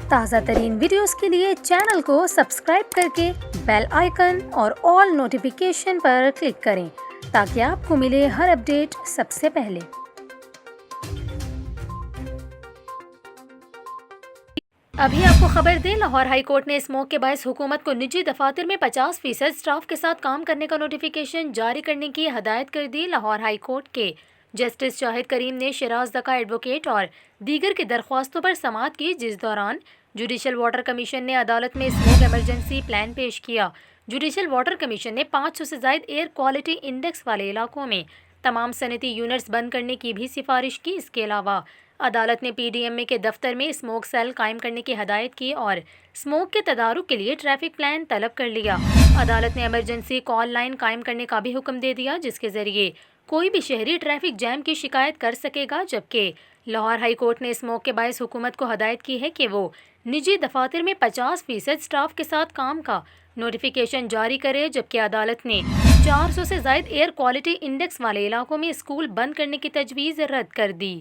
ताज़ा तरीन वीडियोस के लिए चैनल को सब्सक्राइब करके बेल आइकन और ऑल नोटिफिकेशन पर क्लिक करें ताकि आपको मिले हर अपडेट सबसे पहले। अभी आपको खबर दें, लाहौर हाई कोर्ट ने स्मोक के बायस हुकूमत को निजी दफातर में 50% स्टाफ के साथ काम करने का नोटिफिकेशन जारी करने की हदायत कर दी। लाहौर हाई कोर्ट के जस्टिस शाहिद करीम ने शराज दका एडवोकेट और दीगर की दरख्वास्तों पर समाअत की, जिस दौरान जुडिशल वाटर कमीशन ने अदालत में स्मोक एमरजेंसी प्लान पेश किया। जुडिशल वाटर कमीशन ने 500 से ज़ायद एयर क्वालिटी इंडेक्स वाले इलाकों में तमाम सनती यूनिट्स बंद करने की भी सिफारिश की। इसके अलावा अदालत ने PDMA के दफ्तर में स्मोक सेल कायम करने की हदायत की और स्मोक के तदारुक के लिए ट्रैफिक प्लान तलब कर लिया। अदालत ने एमरजेंसी कॉल लाइन कायम करने का भी हुक्म दे दिया, जिसके ज़रिए कोई भी शहरी ट्रैफिक जैम की शिकायत कर सकेगा। जबकि लाहौर हाई कोर्ट ने स्मोक के बायस हुकूमत को हदायत की है कि वो निजी दफातर में 50% स्टाफ के साथ काम का नोटिफिकेशन जारी करे। जबकि अदालत ने 400 से ज़ायद एयर क्वालिटी इंडेक्स वाले इलाकों में स्कूल बंद करने की तजवीज़ रद्द कर दी।